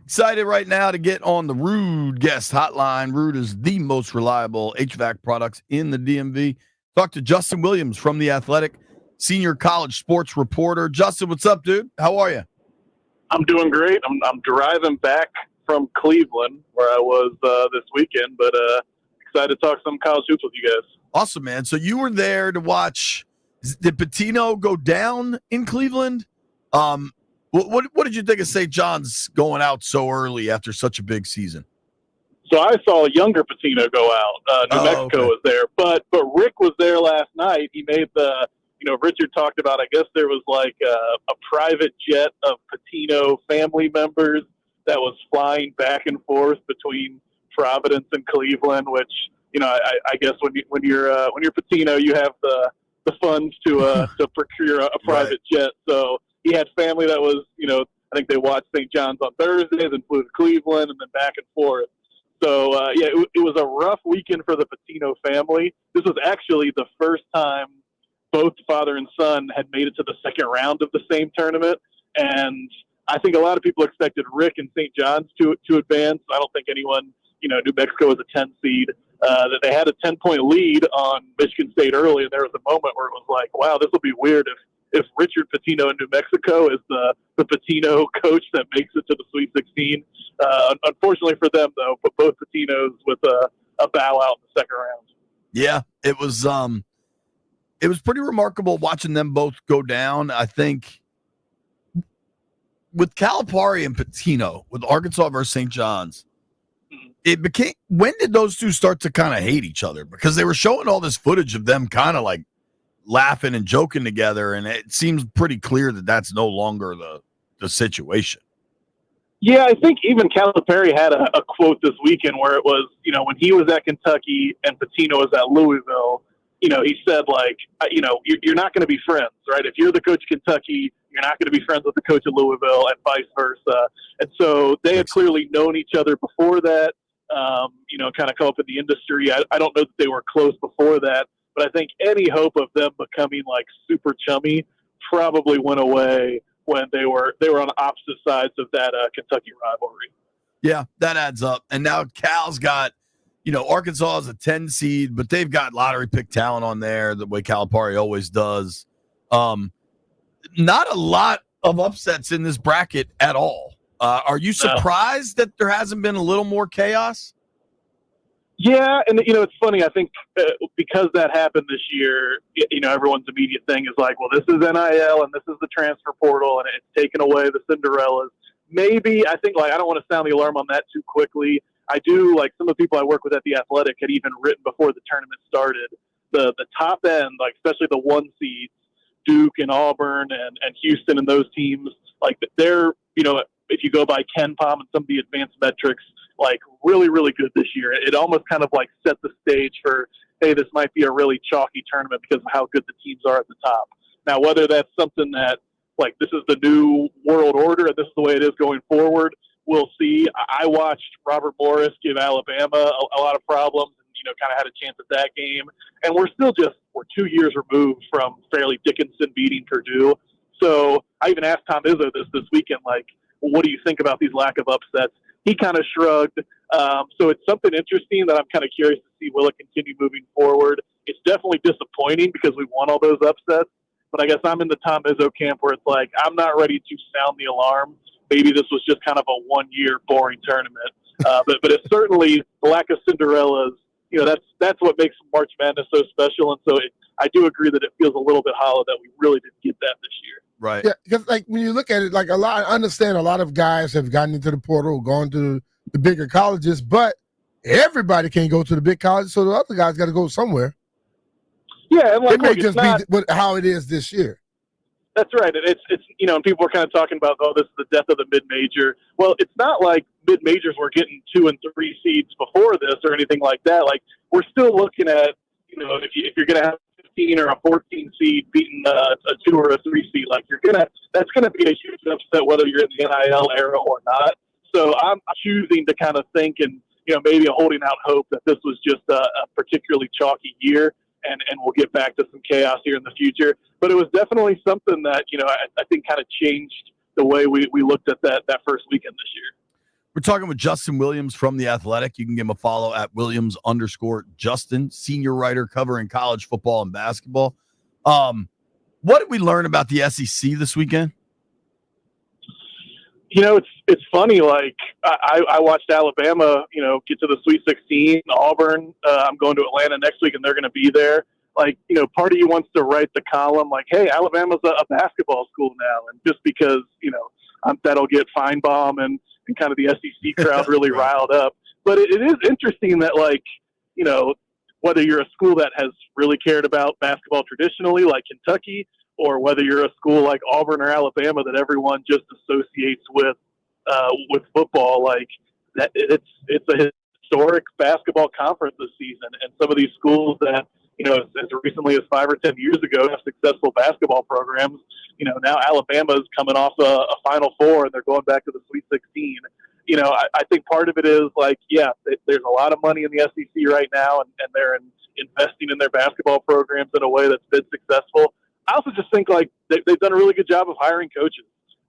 Excited right now to get on the Rude guest hotline. Rude is the most reliable HVAC products in the DMV. Talk to Justin Williams from The Athletic, senior college sports reporter. Justin, what's up, dude? How are you? I'm doing great. I'm driving back from Cleveland, where I was this weekend, but excited to talk some college hoops with you guys. Awesome, man. So you were there to watch. Did Patino go down in Cleveland? What did you think of St. John's going out so early after such a big season? So I saw younger Patino go out. New Mexico was there, but Rick was there last night. He made the, Richard talked about, I guess there was like a private jet of Patino family members that was flying back and forth between Providence and Cleveland, which, I guess when you're Patino, you have the funds to procure a private jet. So he had family that was, I think they watched St. John's on Thursdays and flew to Cleveland and then back and forth. So, it was a rough weekend for the Patino family. This was actually the first time both father and son had made it to the second round of the same tournament. And I think a lot of people expected Rick and St. John's to advance. I don't think anyone, New Mexico was a 10 seed. That they had a 10-point lead on Michigan State early, and there was a moment where it was like, wow, this will be weird if Richard Patino in New Mexico is the Patino coach that makes it to the Sweet 16. Unfortunately for them, though, but both Patinos with a bow out in the second round. Yeah, it was pretty remarkable watching them both go down. I think with Calipari and Patino, with Arkansas versus St. John's, it became, when did those two start to kind of hate each other? Because they were showing all this footage of them kind of like laughing and joking together, and it seems pretty clear that that's no longer the situation. Yeah, I think even Calipari had a quote this weekend where it was, when he was at Kentucky and Patino was at Louisville, he said, like, you're not going to be friends, right? If you're the coach of Kentucky, you're not going to be friends with the coach of Louisville and vice versa. And so they had clearly known each other before that, kind of come up in the industry. I don't know that they were close before that, but I think any hope of them becoming like super chummy probably went away when they were on opposite sides of that Kentucky rivalry. Yeah, that adds up. And now Cal's got, Arkansas is a 10 seed, but they've got lottery pick talent on there the way Calipari always does. Not a lot of upsets in this bracket at all. Are you surprised that there hasn't been a little more chaos? Yeah, and it's funny. I think because that happened this year, everyone's immediate thing is like, well, this is NIL and this is the transfer portal, and it's taken away the Cinderellas. Maybe I think I don't want to sound the alarm on that too quickly. I do, like some of the people I work with at The Athletic had even written before the tournament started, the top end, like especially the one seeds, Duke and Auburn and Houston and those teams, like they're, if you go by KenPom and some of the advanced metrics, like really, really good this year. It almost kind of like set the stage for, hey, this might be a really chalky tournament because of how good the teams are at the top. Now, whether that's something that, like, this is the new world order and this is the way it is going forward, we'll see. I watched Robert Morris give Alabama a lot of problems and, kind of had a chance at that game. And we're 2 years removed from Fairleigh Dickinson beating Purdue. So I even asked Tom Izzo this weekend, like, well, what do you think about these lack of upsets? He kind of shrugged. So it's something interesting that I'm kind of curious to see, will it continue moving forward? It's definitely disappointing because we won all those upsets. But I guess I'm in the Tom Izzo camp where it's like, I'm not ready to sound the alarm. Maybe this was just kind of a 1-year boring tournament. But it's certainly the lack of Cinderellas. That's what makes March Madness so special. And so I do agree that it feels a little bit hollow that we really didn't get that this year. Right. Yeah, because like when you look at it, like I understand a lot of guys have gotten into the portal, gone to the bigger colleges, but everybody can't go to the big colleges, so the other guys got to go somewhere. Yeah, and it may just be how it is this year. That's right. It's and people were kind of talking about, this is the death of the mid-major. Well, it's not like mid-majors were getting 2 and 3 seeds before this or anything like that. Like, we're still looking at, if you're going to have 15 or a 14 seed beating a 2 or a 3 seed, like that's going to be a huge upset whether you're in the NIL era or not. So I'm choosing to kind of think and, maybe holding out hope that this was just a particularly chalky year. And we'll get back to some chaos here in the future. But it was definitely something that, I think kind of changed the way we looked at that first weekend this year. We're talking with Justin Williams from The Athletic. You can give him a follow at Williams_Justin, senior writer covering college football and basketball. What did we learn about the SEC this weekend? It's funny. Like I watched Alabama, get to the Sweet 16. Auburn. I'm going to Atlanta next week, and they're going to be there. Like, part of you wants to write the column like, "Hey, Alabama's a basketball school now," and just because that'll get Feinbaum and kind of the SEC crowd really riled up. But it is interesting that, like, whether you're a school that has really cared about basketball traditionally, like Kentucky, or whether you're a school like Auburn or Alabama that everyone just associates with football, like that, it's a historic basketball conference this season. And some of these schools that, as recently as 5 or 10 years ago have successful basketball programs, now Alabama's coming off a Final Four and they're going back to the Sweet 16. I think part of it is like, yeah, there's a lot of money in the SEC right now, and they're investing in their basketball programs in a way that's been successful. I also just think like they've done a really good job of hiring coaches.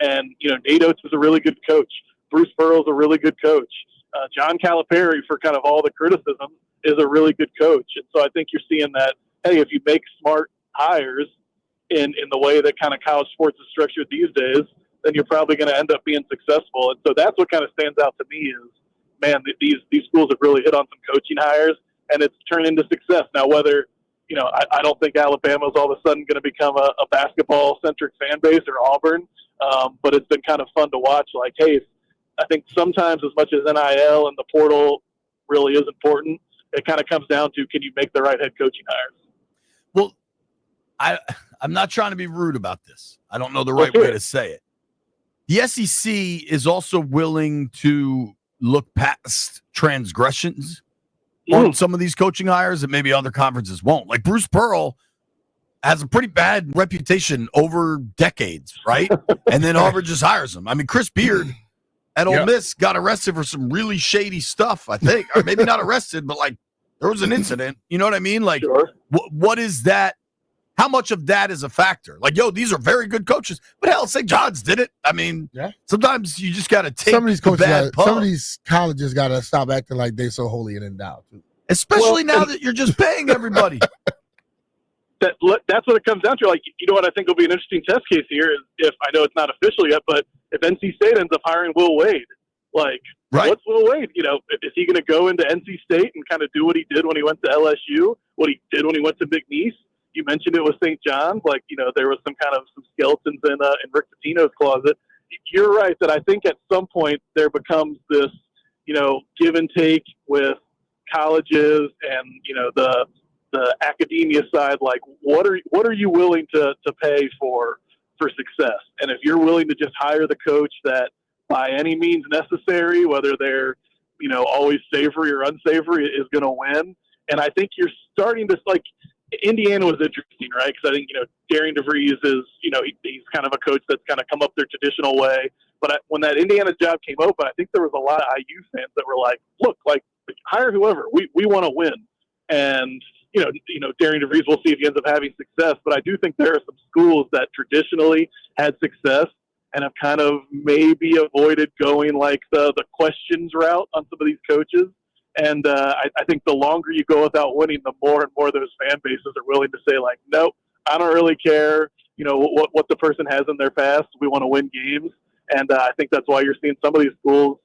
And, Nate Oates is a really good coach. Bruce Pearl's a really good coach. John Calipari, for kind of all the criticism, is a really good coach. And so I think you're seeing that, hey, if you make smart hires in the way that kind of college sports is structured these days, then you're probably going to end up being successful. And so that's what kind of stands out to me is, man, these schools have really hit on some coaching hires, and it's turned into success. Now, whether, I don't think Alabama's all of a sudden going to become a basketball-centric fan base, or Auburn, but it's been kind of fun to watch. Like, hey, I think sometimes as much as NIL and the portal really is important, it kind of comes down to, can you make the right head coaching hires? Well, I'm not trying to be rude about this. I don't know the right way to say it. The SEC is also willing to look past transgressions on some of these coaching hires that maybe other conferences won't. Like Bruce Pearl has a pretty bad reputation over decades, right? And then Auburn just hires him. I mean, Chris Beard at Ole Miss got arrested for some really shady stuff, I think. Or maybe not arrested, but like there was an incident. You know what I mean? Like, sure. What is that? How much of that is a factor? Like, these are very good coaches. But hell, St. John's did it. I mean, sometimes you just got to take some of these coaches. pub. Some of these colleges got to stop acting like they're so holy and endowed, too. Especially now that you're just paying everybody. That's what it comes down to. Like, what I think will be an interesting test case here is, if I know it's not official yet, but if NC State ends up hiring Will Wade, like, what's Will Wade? Is he going to go into NC State and kind of do what he did when he went to LSU, what he did when he went to McNeese? You mentioned it with St. John's. Like, there was some skeletons in Rick Pitino's closet. You're right that I think at some point there becomes this, give and take with colleges and, the academia side. Like, what are you willing to pay for success? And if you're willing to just hire the coach that by any means necessary, whether they're, always savory or unsavory, is going to win. And I think you're starting to, like, Indiana was interesting, right? Because I think, Darian DeVries is, he's kind of a coach that's kind of come up their traditional way. But when that Indiana job came open, I think there was a lot of IU fans that were like, look, like, hire whoever. We want to win. And, Darian DeVries, we'll see if he ends up having success. But I do think there are some schools that traditionally had success and have kind of maybe avoided going like the questions route on some of these coaches. And I think the longer you go without winning, the more and more those fan bases are willing to say, like, nope, I don't really care, what the person has in their past. We want to win games. And I think that's why you're seeing some of these schools,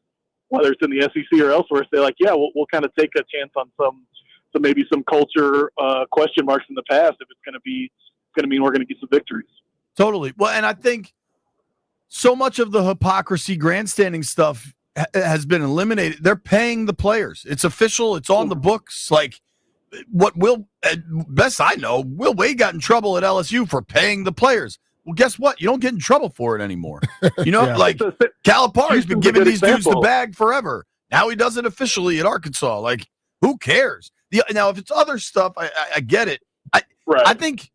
whether it's in the SEC or elsewhere, say, like, yeah, we'll kind of take a chance on maybe some culture question marks in the past if it's going to mean we're going to get some victories. Totally. Well, and I think so much of the hypocrisy grandstanding stuff has been eliminated. They're paying the players. It's official. It's on the books. Like, best I know, Will Wade got in trouble at LSU for paying the players. Well, guess what? You don't get in trouble for it anymore. Like Calipari's been giving these dudes the bag forever. Now he does it officially at Arkansas. Like, who cares? Now, if it's other stuff, I get it. I think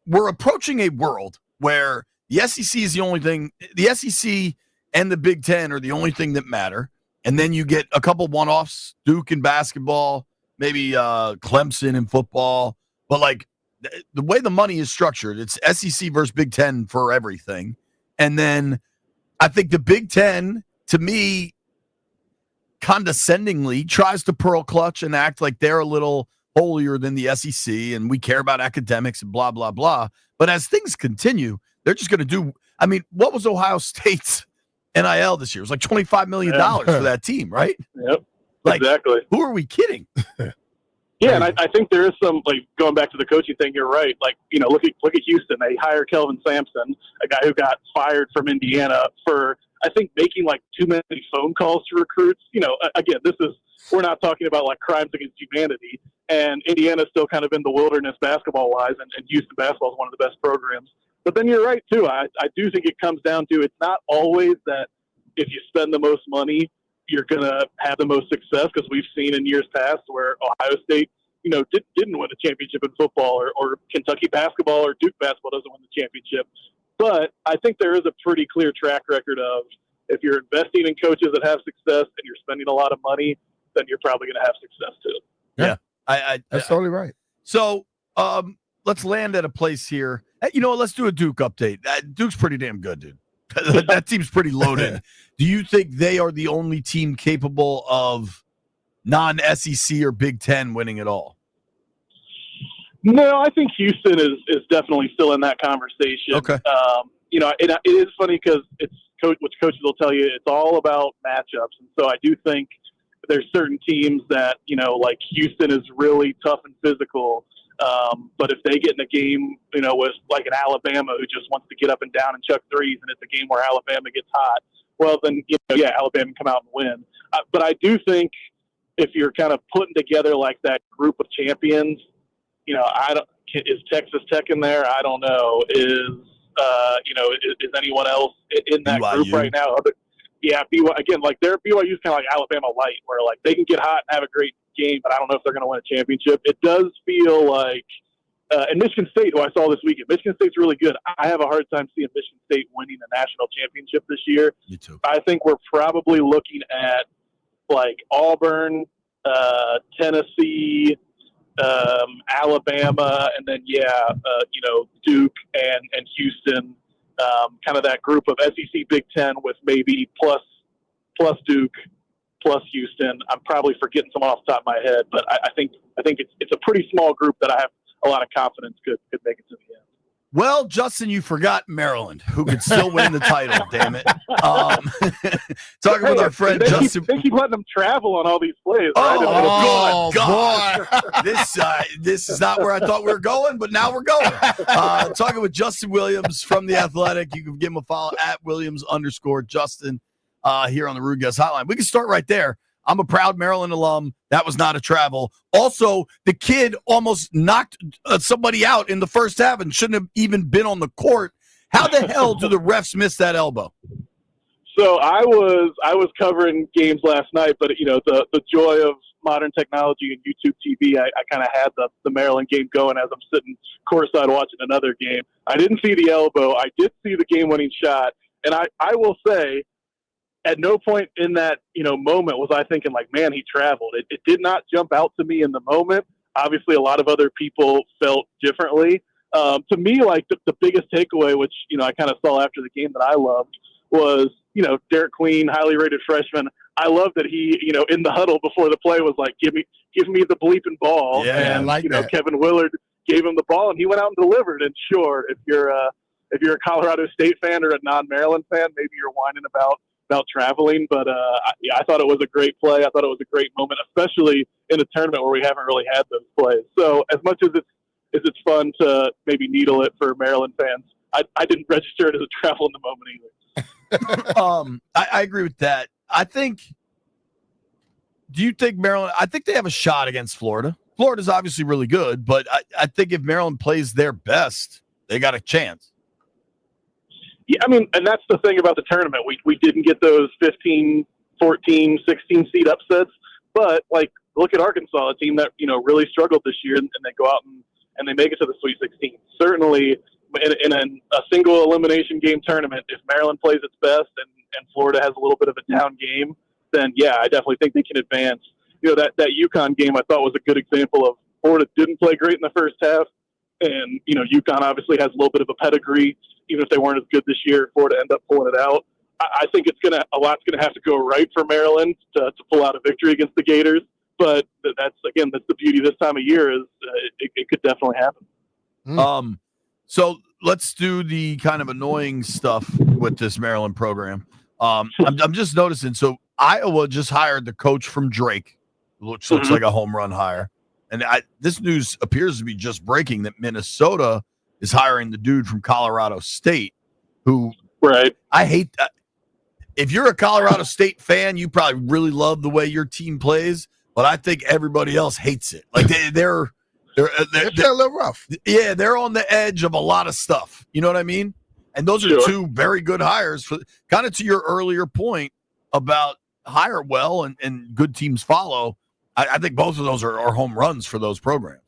we're approaching a world where the SEC is the only thing. The SEC and the Big Ten are the only thing that matter. And then you get a couple one-offs, Duke in basketball, maybe Clemson in football. But, like, the way the money is structured, it's SEC versus Big Ten for everything. And then I think the Big Ten, to me, condescendingly tries to pearl clutch and act like they're a little holier than the SEC and we care about academics and blah, blah, blah. But as things continue, they're just going to do – I mean, what was Ohio State's NIL this year? It was like $25 million for that team, right? Yep, like, exactly. Who are we kidding? Yeah, and I think there is some, like, going back to the coaching thing, you're right. Like, you know, look at Houston. They hire Kelvin Sampson, a guy who got fired from Indiana for, I think, making, like, too many phone calls to recruits. You know, again, we're not talking about, like, crimes against humanity. And Indiana's still kind of in the wilderness basketball-wise, and Houston basketball is one of the best programs. But then you're right, too. I do think it comes down to it's not always that if you spend the most money, you're going to have the most success, because we've seen in years past where Ohio State, you know, didn't win a championship in football, or Kentucky basketball or Duke basketball doesn't win the championship. But I think there is a pretty clear track record of if you're investing in coaches that have success and you're spending a lot of money, then you're probably going to have success too. Yeah. That's totally right. So let's land at a place here. You know what? Let's do a Duke update. Duke's pretty damn good, dude. That team's pretty loaded. Do you think they are the only team capable of non-SEC or Big Ten winning it all? No, I think Houston is definitely still in that conversation. Okay. You know, it is funny because which coaches will tell you it's all about matchups. And so I do think there's certain teams that, you know, like Houston is really tough and physical. But if they get in a game, you know, with like an Alabama who just wants to get up and down and chuck threes, and it's a game where Alabama gets hot, well, then, you know, yeah, Alabama can come out and win. But I do think if you're kind of putting together like that group of champions, you know, is Texas Tech in there? I don't know. Is anyone else in that BYU group right now? Yeah, BYU, again, like BYU's kind of like Alabama light, where like they can get hot and have a great game, but I don't know if they're going to win a championship. It does feel like, and Michigan State, who I saw this weekend, Michigan State's really good. I have a hard time seeing Michigan State winning a national championship this year. Me too. I think we're probably looking at like Auburn, Tennessee, Alabama, and then Duke and Houston, kind of that group of SEC Big Ten with maybe plus Duke, plus Houston. I'm probably forgetting someone off the top of my head, but I think it's a pretty small group that I have a lot of confidence could make it to the end. Well, Justin, you forgot Maryland, who could still win the title. Damn it! Talking with our friend Justin. They keep letting them travel on all these plays. Oh, God! This is not where I thought we were going, but now we're going. Talking with Justin Williams from The Athletic. You can give him a follow at Williams_Justin here on the Rude Guest Hotline. We can start right there. I'm a proud Maryland alum. That was not a travel. Also, the kid almost knocked somebody out in the first half and shouldn't have even been on the court. How the hell do the refs miss that elbow? So I was covering games last night, but you know the joy of modern technology and YouTube TV, I kind of had the Maryland game going as I'm sitting courtside watching another game. I didn't see the elbow. I did see the game-winning shot, and I will say, at no point in that, moment was I thinking like, man, he traveled. It did not jump out to me in the moment. Obviously, a lot of other people felt differently. To me, like the biggest takeaway, which, I kind of saw after the game that I loved was, Derek Queen, highly rated freshman. I love that he, in the huddle before the play was like, give me the bleeping ball. Yeah, and, I like that. Kevin Willard gave him the ball and he went out and delivered. And sure, if you're a Colorado State fan or a non-Maryland fan, maybe you're whining about traveling, but I thought it was a great play. I thought it was a great moment, especially in a tournament where we haven't really had those plays. So as much as it's fun to maybe needle it for Maryland fans, I didn't register it as a travel in the moment either. I agree with that. Do you think Maryland, I think they have a shot against Florida. Florida's obviously really good, but I think if Maryland plays their best, they got a chance. Yeah, I mean, and that's the thing about the tournament. We didn't get those 15, 14, 16 seed upsets, but like look at Arkansas, a team that really struggled this year, and they go out and they make it to the Sweet 16. Certainly, in a single elimination game tournament, if Maryland plays its best and Florida has a little bit of a down game, then yeah, I definitely think they can advance. That UConn game I thought was a good example of Florida didn't play great in the first half, and UConn obviously has a little bit of a pedigree. Even if they weren't as good this year, Florida ended up pulling it out. I think a lot's gonna have to go right for Maryland to pull out a victory against the Gators. But that's the beauty this time of year is it could definitely happen. So let's do the kind of annoying stuff with this Maryland program. I'm just noticing. So Iowa just hired the coach from Drake, which looks like a home run hire. And this news appears to be just breaking that Minnesota is hiring the dude from Colorado State, who I hate. If you're a Colorado State fan, you probably really love the way your team plays, but I think everybody else hates it. Like they're a little rough. Yeah, they're on the edge of a lot of stuff. You know what I mean? And those are two very good hires for kind of to your earlier point about hire well and good teams follow. I think both of those are home runs for those programs.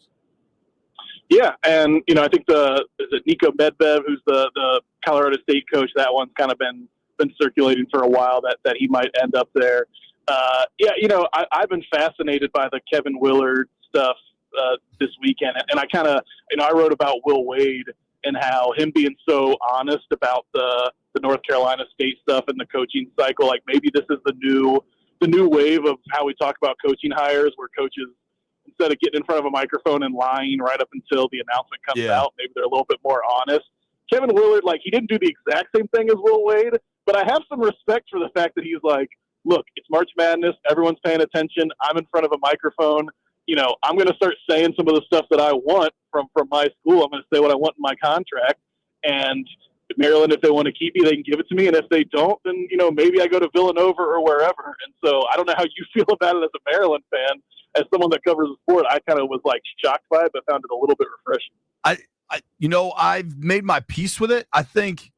Yeah, and I think is it Nico Medvedev, who's the Colorado State coach? That one's kind of been circulating for a while that he might end up there. I've been fascinated by the Kevin Willard stuff this weekend, and I kind of I wrote about Will Wade and how him being so honest about the North Carolina State stuff and the coaching cycle. Like maybe this is the new wave of how we talk about coaching hires, where coaches, instead of getting in front of a microphone and lying right up until the announcement comes out, maybe they're a little bit more honest. Kevin Willard, he didn't do the exact same thing as Will Wade, but I have some respect for the fact that he's like, look, it's March Madness. Everyone's paying attention. I'm in front of a microphone. I'm going to start saying some of the stuff that I want from my school. I'm going to say what I want in my contract. And Maryland, if they want to keep me, they can give it to me. And if they don't, then, maybe I go to Villanova or wherever. And so I don't know how you feel about it as a Maryland fan. As someone that covers the sport, I kind of was shocked by it, but found it a little bit refreshing. I've made my peace with it. I think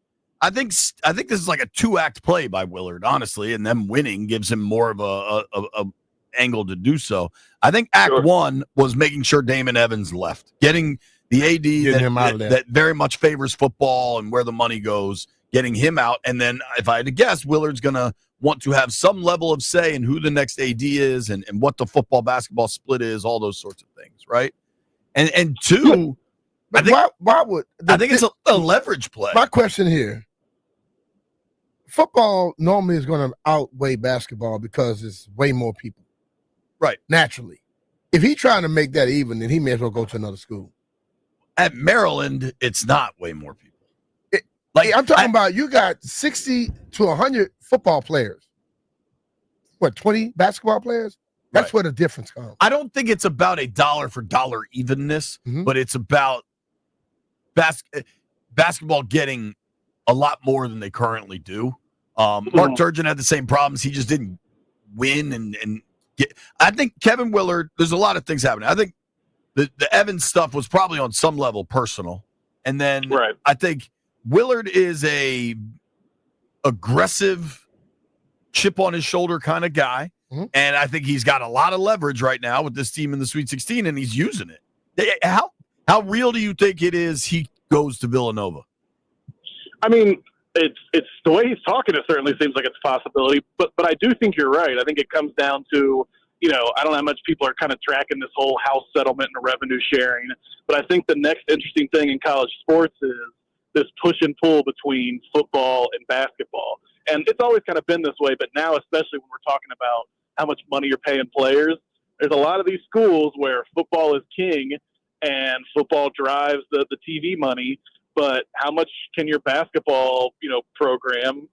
this is like a 2-act play by Willard, honestly, and them winning gives him more of a angle to do so. I think Act 1 was making sure Damon Evans left, getting the AD that very much favors football and where the money goes, getting him out. And then if I had to guess, Willard's going to want to have some level of say in who the next AD is and what the football basketball split is, all those sorts of things, right? And two, I think it's a leverage play. My question here, football normally is going to outweigh basketball because it's way more people. Right. Naturally. If he's trying to make that even, then he may as well go to another school. At Maryland, it's not way more people. I'm talking about you got 60 to 100 football players. What, 20 basketball players? That's where the difference comes. I don't think it's about a dollar for dollar evenness, but it's about basketball getting a lot more than they currently do. Mark Turgeon had the same problems. He just didn't win and get. I think Kevin Willard, there's a lot of things happening. I think the Evans stuff was probably on some level personal. And then I think Willard is a aggressive, chip on his shoulder kind of guy. And I think he's got a lot of leverage right now with this team in the Sweet 16, and he's using it. How real do you think it is he goes to Villanova? I mean, it's the way he's talking, it certainly seems like it's a possibility. But I do think you're right. I think it comes down to, I don't know how much people are kind of tracking this whole house settlement and revenue sharing. But I think the next interesting thing in college sports is this push and pull between football and basketball. And it's always kind of been this way, but now especially when we're talking about how much money you're paying players, there's a lot of these schools where football is king and football drives the TV money, but how much can your basketball, program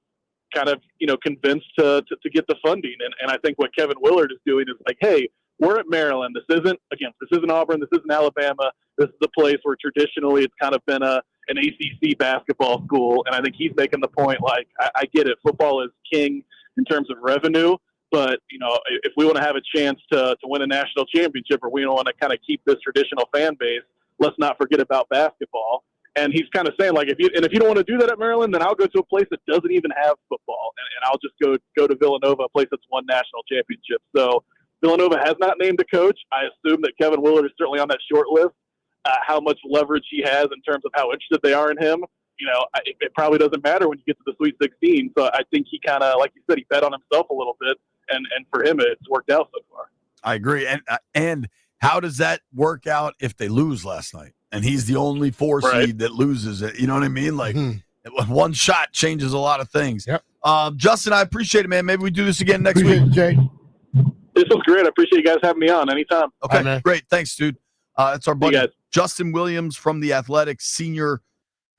kind of, convince to get the funding? And I think what Kevin Willard is doing is like, hey, we're at Maryland. This isn't Auburn. This isn't Alabama. This is the place where traditionally it's kind of been an ACC basketball school. And I think he's making the point, like, I get it. Football is king in terms of revenue. But, if we want to have a chance to win a national championship, or we don't want to kind of keep this traditional fan base, let's not forget about basketball. And he's kind of saying, like, if you don't want to do that at Maryland, then I'll go to a place that doesn't even have football, and I'll just go to Villanova, a place that's won national championships. So Villanova has not named a coach. I assume that Kevin Willard is certainly on that short list. How much leverage he has in terms of how interested they are in him, it probably doesn't matter when you get to the Sweet 16. So I think he kind of, like you said, he bet on himself a little bit, and for him, it's worked out so far. I agree. And how does that work out if they lose last night? And he's the only 4 seed that loses it. You know what I mean? Like, One shot changes a lot of things. Yep. Justin, I appreciate it, man. Maybe we do this again next Appreciate week. it, Jay. This was great. I appreciate you guys having me on anytime. Okay, man. great. Thanks, dude. It's our See you buddy guys. Justin Williams from The Athletic, senior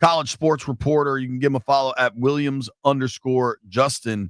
college sports reporter. You can give him a follow at Williams_Justin.